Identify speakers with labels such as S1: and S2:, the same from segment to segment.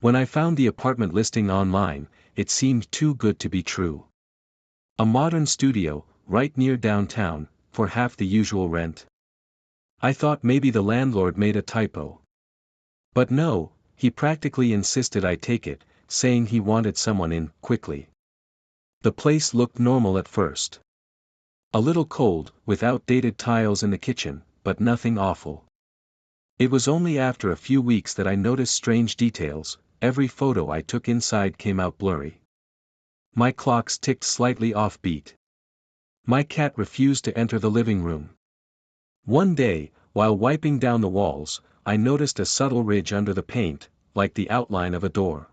S1: When I found the apartment listing online, it seemed too good to be true. A modern studio, right near downtown, for half the usual rent. I thought maybe the landlord made a typo. But no, he practically insisted I take it, saying he wanted someone in, quickly. The place looked normal at first. A little cold, with outdated tiles in the kitchen, but nothing awful. It was only after a few weeks that I noticed strange details. Every photo I took inside came out blurry. My clocks ticked slightly off-beat. My cat refused to enter the living room. One day, while wiping down the walls, I noticed a subtle ridge under the paint, like the outline of a door.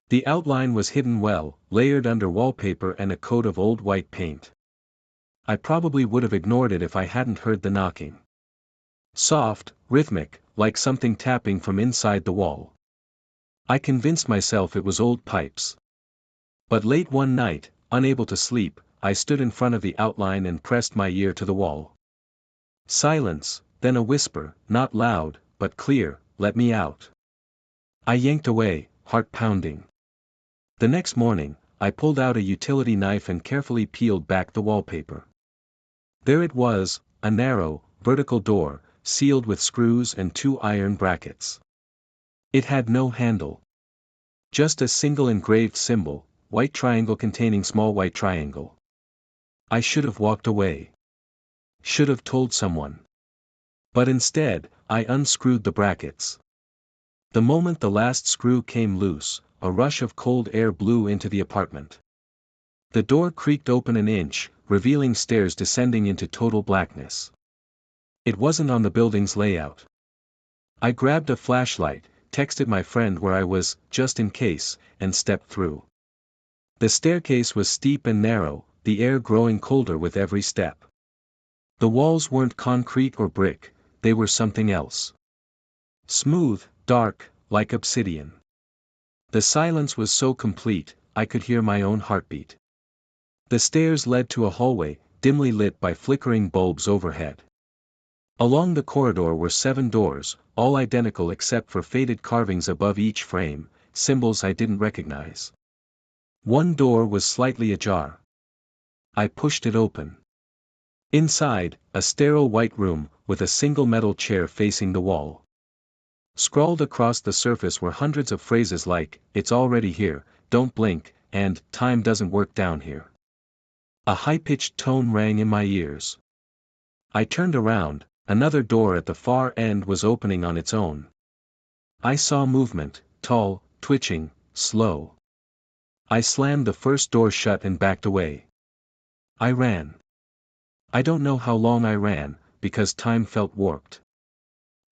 S1: The outline was hidden well, layered under wallpaper and a coat of old white paint. I probably would have ignored it if I hadn't heard the knocking. Soft, rhythmic, like something tapping from inside the wall. I convinced myself it was old pipes. But late one night, unable to sleep, I stood in front of the outline and pressed my ear to the wall. Silence, then a whisper, not loud, but clear, "Let me out." I yanked away, heart pounding. The next morning, I pulled out a utility knife and carefully peeled back the wallpaper. There it was, a narrow, vertical door, sealed with screws and 2 iron brackets. It had no handle. Just a single engraved symbol, white triangle containing small white triangle. I should have walked away. Should have told someone. But instead, I unscrewed the brackets. The moment the last screw came loose, a rush of cold air blew into the apartment. The door creaked open an inch, revealing stairs descending into total blackness. It wasn't on the building's layout. I grabbed a flashlight, texted my friend where I was, just in case, and stepped through. The staircase was steep and narrow, the air growing colder with every step. The walls weren't concrete or brick, they were something else. Smooth, dark, like obsidian. The silence was so complete, I could hear my own heartbeat. The stairs led to a hallway, dimly lit by flickering bulbs overhead. Along the corridor were 7 doors, all identical except for faded carvings above each frame, symbols I didn't recognize. One door was slightly ajar. I pushed it open. Inside, a sterile white room, with a single metal chair facing the wall. Scrawled across the surface were hundreds of phrases like, "It's already here, don't blink," and "Time doesn't work down here." A high-pitched tone rang in my ears. I turned around, another door at the far end was opening on its own. I saw movement, tall, twitching, slow. I slammed the first door shut and backed away. I ran. I don't know how long I ran, because time felt warped.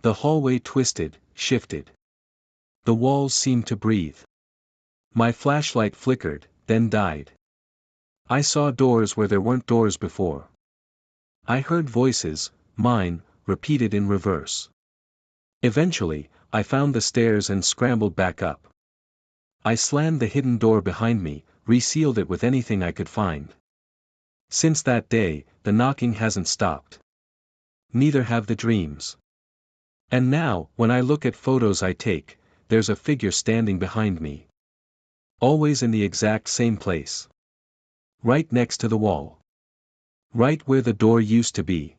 S1: The hallway twisted, shifted. The walls seemed to breathe. My flashlight flickered, then died. I saw doors where there weren't doors before. I heard voices, mine, repeated in reverse. Eventually, I found the stairs and scrambled back up. I slammed the hidden door behind me, resealed it with anything I could find. Since that day, the knocking hasn't stopped. Neither have the dreams. And now, when I look at photos I take, there's a figure standing behind me. Always in the exact same place. Right next to the wall. Right where the door used to be.